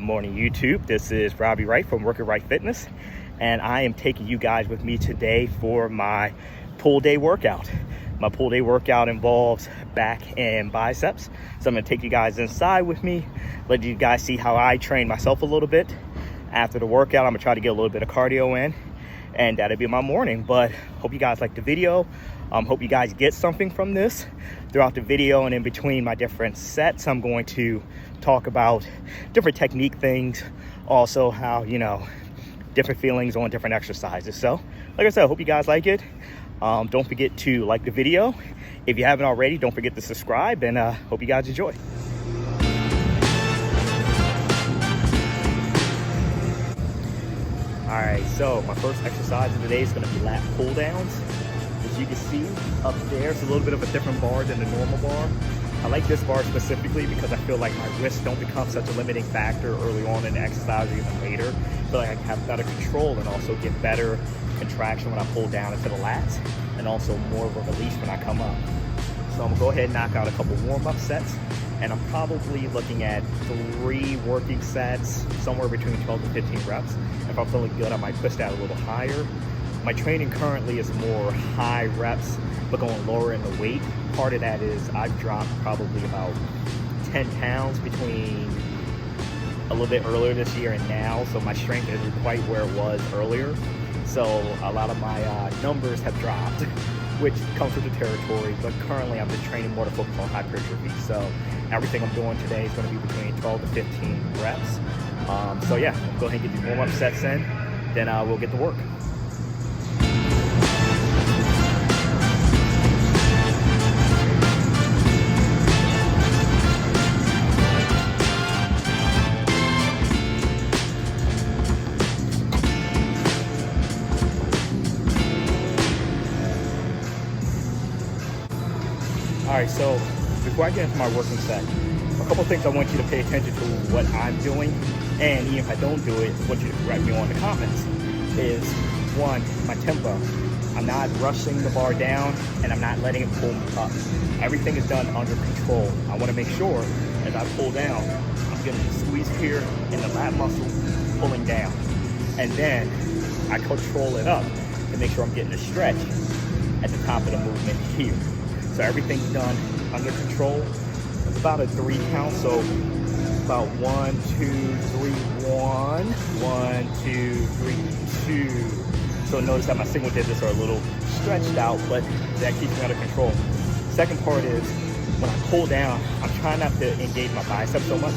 morning, YouTube. This is Robbie Wright from Working Right Fitness, and I am taking you guys with me today for my pull day workout. My pull day workout involves back and biceps, so I'm going to take you guys inside with me, let you guys see how I train myself a little bit. After the workout, I'm going to try to get a little bit of cardio in, and that'll be my morning. But hope you guys like the video. Hope you guys get something from this. Throughout the video and in between my different sets, I'm going to talk about different technique things, also how, different feelings on different exercises. So like I said, I hope you guys like it. Don't forget to like the video. If you haven't already, don't forget to subscribe, and hope you guys enjoy. All right, so my first exercise of the day is going to be lat pull downs. As you can see up there, it's a little bit of a different bar than the normal bar. I like this bar specifically because I feel like my wrists don't become such a limiting factor early on in the exercise or even later. I feel like I can have better control and also get better contraction when I pull down into the lats, and also more of a release when I come up. So I'm gonna go ahead and knock out a couple warm-up sets, and I'm probably looking at 3 working sets, somewhere between 12 to 15 reps. If I'm feeling good, I might push that a little higher. My training currently is more high reps, but going lower in the weight. Part of that is I've dropped probably about 10 pounds between a little bit earlier this year and now, so my strength isn't quite where it was earlier. So a lot of my numbers have dropped, which comes with the territory, but currently I'm just training more to focus on hypertrophy. So everything I'm doing today is going to be between 12 to 15 reps. So yeah, go ahead and get these warm-up sets in, then we'll get to work. All right, so before I get into my working set, a couple things I want you to pay attention to what I'm doing, and even if I don't do it, I want you to correct me on the comments, is one, my tempo. I'm not rushing the bar down, and I'm not letting it pull me up. Everything is done under control. I want to make sure as I pull down, I'm getting the squeeze here in the lat muscle pulling down. And then I control it up to make sure I'm getting a stretch at the top of the movement here. So everything's done under control. It's about a 3 count, so about 1, 2, 3, 1, 1, 2, 3, 2. So notice that my single digits are a little stretched out, but that keeps me under control. Second part is when I pull down, I'm trying not to engage my bicep so much.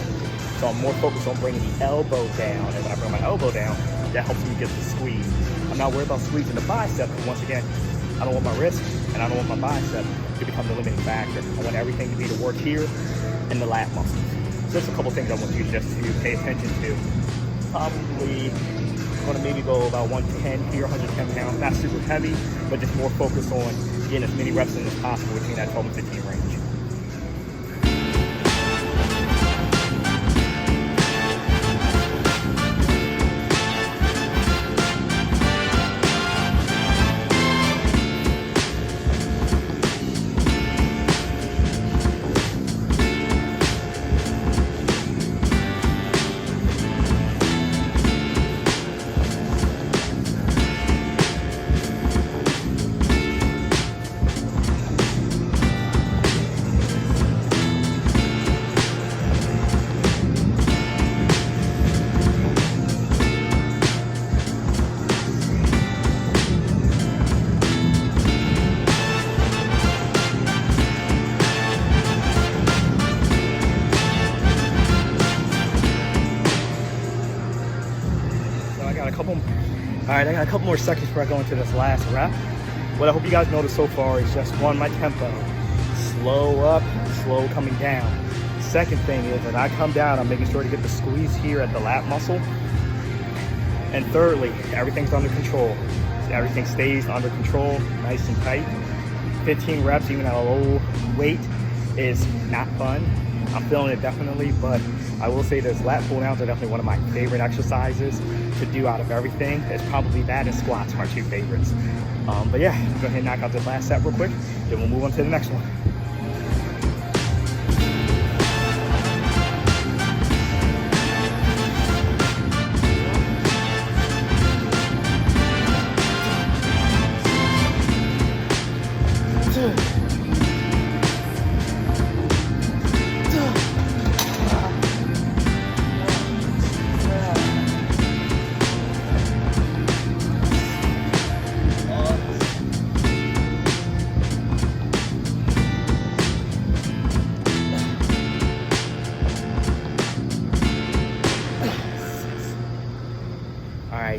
So I'm more focused on bringing the elbow down, and when I bring my elbow down, that helps me get the squeeze. I'm not worried about squeezing the bicep, because once again, I don't want my wrist and I don't want my bicep to become the limiting factor. I want everything to be to work here in the lat muscles. So just a couple things I want you just to pay attention to. Probably going to maybe go about 110 here, 110 pounds. Not super heavy, but just more focused on getting as many reps in as possible between that 12 and 15 range. I got a couple more seconds before I go into this last rep. What I hope you guys notice so far is just one, my tempo. Slow up, slow coming down. Second thing is as I come down, I'm making sure to get the squeeze here at the lat muscle. And thirdly, everything's under control. Everything stays under control, nice and tight. 15 reps, even at a low weight, is not fun. I'm feeling it definitely, but I will say this, lat pull downs are definitely one of my favorite exercises to do out of everything. It's probably that and squats are my 2 favorites. But yeah, go ahead and knock out this last set real quick, then we'll move on to the next one.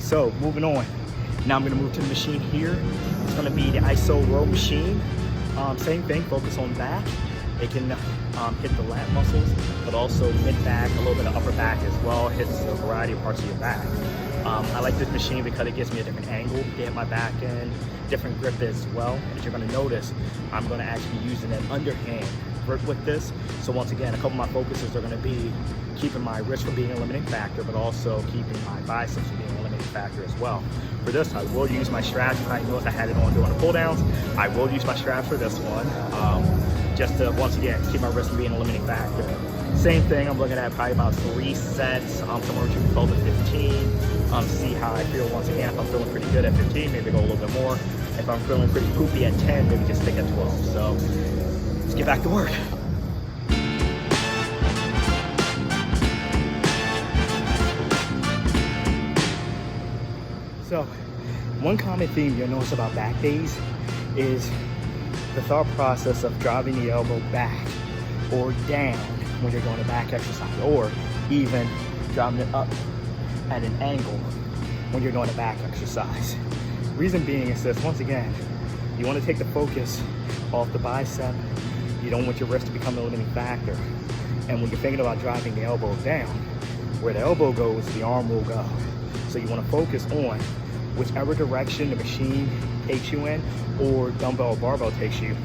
so moving on. Now I'm gonna move to the machine here. It's gonna be the iso row machine. Same thing, focus on back. It can hit the lat muscles, but also mid-back, a little bit of upper back as well. Hits a variety of parts of your back. I like this machine because it gives me a different angle to hit my back in, different grip as well. As you're gonna notice, I'm gonna actually be using an underhand grip with this. So once again, a couple of my focuses are gonna be keeping my wrist from being a limiting factor, but also keeping my biceps from being a limiting factor as well. For this, I will use my straps. I noticed I had it on doing the pull downs. I will use my straps for this one. Just to, once again, keep my wrist from being a limiting factor. Same thing, I'm looking at probably about 3 sets, somewhere between 12 to 15. See how I feel once again. If I'm feeling pretty good at 15, maybe go a little bit more. If I'm feeling pretty poopy at 10, maybe just stick at 12. So let's get back to work. So one common theme you'll notice about back days is the thought process of driving the elbow back or down when you're doing a back exercise, or even driving it up at an angle when you're doing a back exercise. Reason being is this, once again, you want to take the focus off the bicep. You don't want your wrist to become a limiting factor. And when you're thinking about driving the elbow down, where the elbow goes, the arm will go. So you want to focus on whichever direction the machine takes you in, or dumbbell or barbell takes you.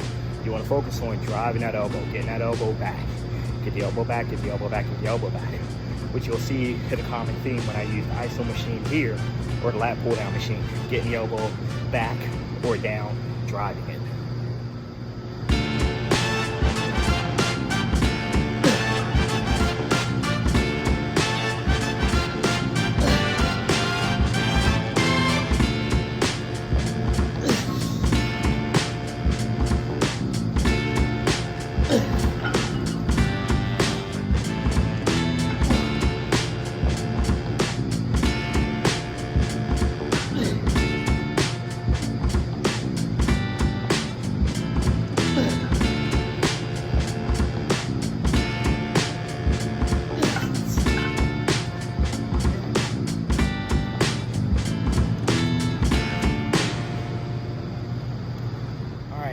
You want to focus on driving that elbow, getting that elbow back. Get the elbow back, get the elbow back, get the elbow back. Which you'll see hit a common theme when I use the iso machine here, or the lat pull down machine. Getting the elbow back or down, driving it.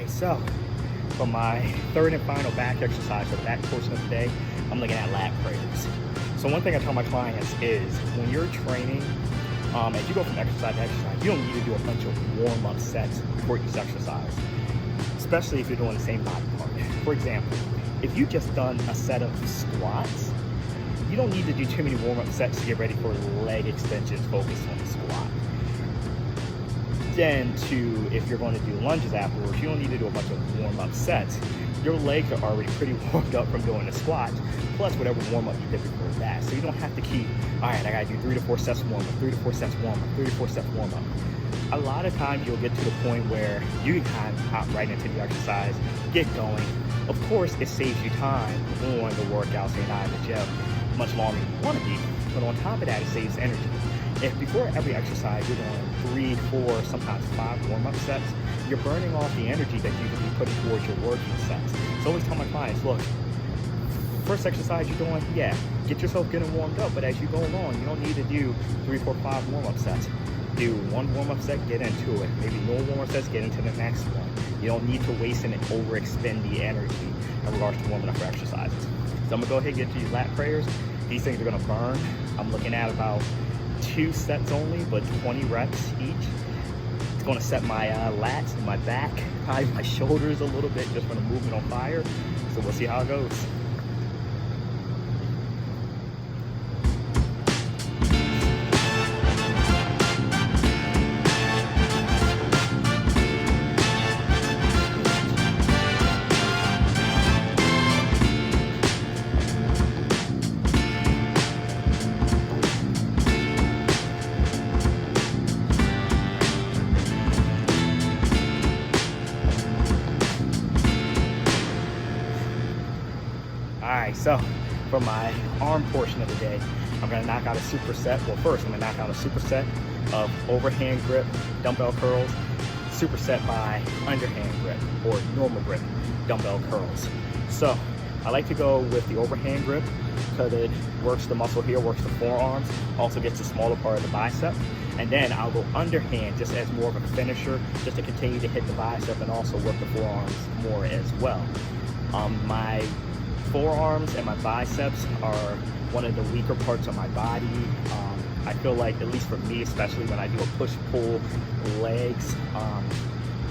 So, for my third and final back exercise for the back portion of the day, I'm looking at lat prayers. So one thing I tell my clients is when you're training, as you go from exercise to exercise, you don't need to do a bunch of warm-up sets before each exercise, especially if you're doing the same body part. For example, if you've just done a set of squats, you don't need to do too many warm-up sets to get ready for leg extensions focused on the squat. Then if you're going to do lunges afterwards, you don't need to do a bunch of warm-up sets. Your legs are already pretty warmed up from doing the squats, plus whatever warm-up you did before that. So you don't have to keep, all right, I gotta do 3 to 4 sets warm-up, 3 to 4 sets warm-up, 3 to 4 sets warm-up. A lot of times you'll get to the point where you can kind of hop right into the exercise, get going. Of course, it saves you time on the workout, so you're not in the gym much longer than you want to be. But on top of that, it saves energy. If before every exercise you're doing 3, 4, sometimes 5 warm-up sets, you're burning off the energy that you could be putting towards your working sets. So I always tell my clients, look, first exercise you're doing, yeah, get yourself getting warmed up, but as you go along, you don't need to do 3, 4, 5 warm-up sets. Do 1 warm-up set, get into it. Maybe no warm-up sets, get into the next one. You don't need to waste and overexpend the energy in regards to warming up for exercises. So I'm gonna go ahead and get to these lat prayers. These things are gonna burn. I'm looking at about 2 sets only, but 20 reps each. It's gonna set my lats and my back, probably my shoulders a little bit just from the movement on fire. So we'll see how it goes. Alright, so for my arm portion of the day, I'm going to knock out a superset. Well, first I'm going to knock out a superset of overhand grip dumbbell curls, superset by underhand grip or normal grip dumbbell curls. So I like to go with the overhand grip because it works the muscle here, works the forearms, also gets the smaller part of the bicep. And then I'll go underhand just as more of a finisher, just to continue to hit the bicep and also work the forearms more as well. My forearms and my biceps are one of the weaker parts of my body. I feel like, at least for me, especially when I do a push-pull legs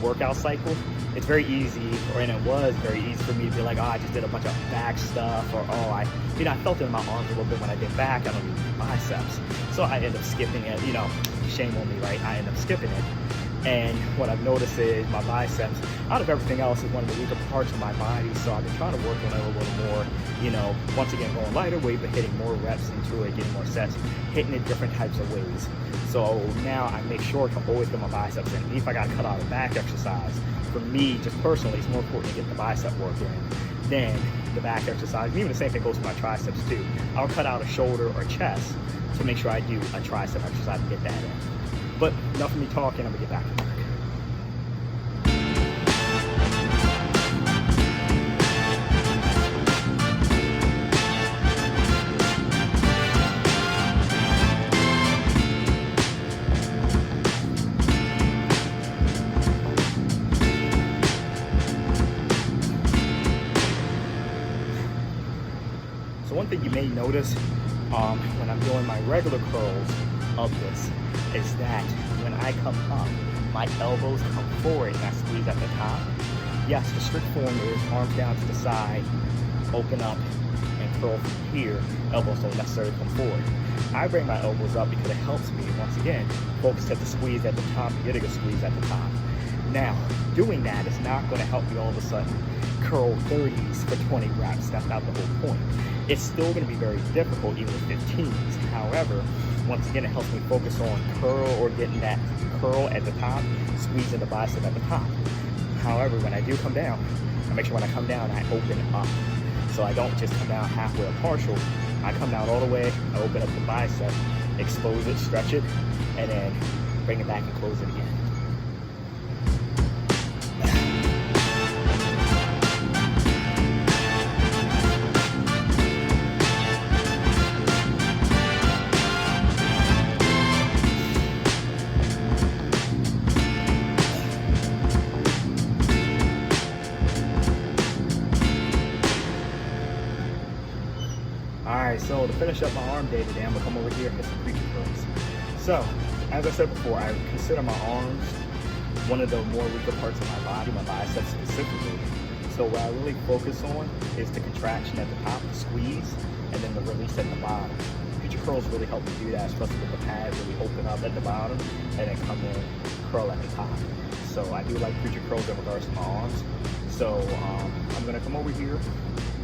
workout cycle, it's very easy, and it was very easy for me to be like, oh, I just did a bunch of back stuff, or oh, I felt it in my arms a little bit when I did back, I don't do biceps. So I end up skipping it, shame on me, right? I end up skipping it. And what I've noticed is my biceps, out of everything else, is one of the weaker parts of my body. So I've been trying to work on it a little more, once again, going lighter weight, but hitting more reps into it, getting more sets, hitting it different types of ways. So now I make sure to always get my biceps in. Even if I got to cut out a back exercise, for me, just personally, it's more important to get the bicep work in than the back exercise. And even the same thing goes for my triceps too. I'll cut out a shoulder or chest to make sure I do a tricep exercise to get that in. But enough of me talking, I'm gonna get back to work. So one thing you may notice when I'm doing my regular curls of this is that when I come up, my elbows come forward and I squeeze at the top. Yes, the strict form is arms down to the side, open up, and curl from here. Elbows don't necessarily come forward. I bring my elbows up because it helps me, once again, focus at the squeeze at the top, getting a squeeze at the top. Now, doing that is not going to help me all of a sudden curl 30s for 20 reps. That's not the whole point. It's still going to be very difficult, even with 15s. However, once again, it helps me focus on curl or getting that curl at the top, squeezing the bicep at the top. However, when I do come down, I make sure when I come down, I open up. So I don't just come down halfway or partial. I come down all the way, I open up the bicep, expose it, stretch it, and then bring it back and close it again. Alright, so to finish up my arm day today, I'm going to come over here and hit some preacher curls. So, as I said before, I consider my arms one of the more weaker parts of my body, my biceps specifically. So what I really focus on is the contraction at the top, the squeeze, and then the release at the bottom. Preacher curls really help me do that, especially with the pads really open up at the bottom and then come in, curl at the top. So I do like preacher curls in regards to my arms. So I'm going to come over here.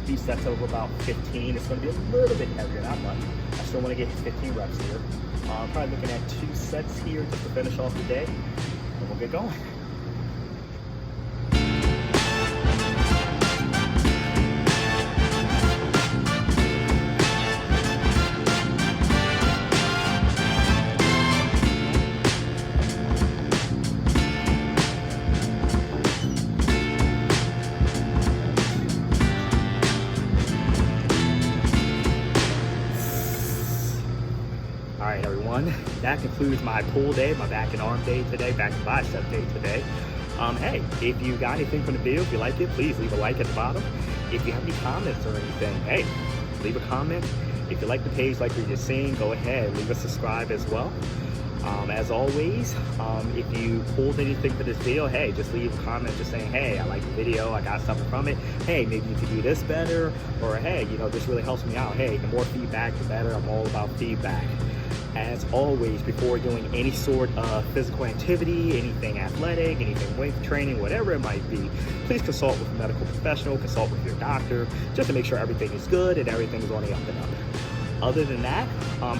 These sets of about 15. It's going to be a little bit heavier, not much. I still want to get 15 reps here. I'm probably looking at 2 sets here just to finish off the day, and we'll get going. Alright everyone, that concludes my pull day, my back and arm day today, back and bicep day today. Hey, if you got anything from the video, if you like it, please leave a like at the bottom. If you have any comments or anything, hey, leave a comment. If you like the page like we were just saying, go ahead, leave a subscribe as well. As always, if you pulled anything for this video, hey, just leave a comment just saying, hey, I like the video, I got something from it. Hey, maybe you could do this better, or hey, this really helps me out. Hey, the more feedback, the better. I'm all about feedback. As always, before doing any sort of physical activity, anything athletic, anything weight training, whatever it might be, please consult with a medical professional, consult with your doctor, just to make sure everything is good and everything is on the up and up. Other than that,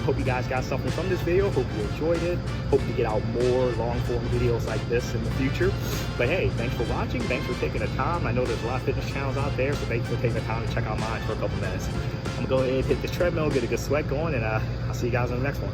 hope you guys got something from this video. Hope you enjoyed it. Hope to get out more long form videos like this in the future. But hey, thanks for watching. Thanks for taking the time. I know there's a lot of fitness channels out there, so thanks for taking the time to check out mine for a couple minutes. I'm gonna go ahead and hit the treadmill, get a good sweat going, and I'll see you guys on the next one.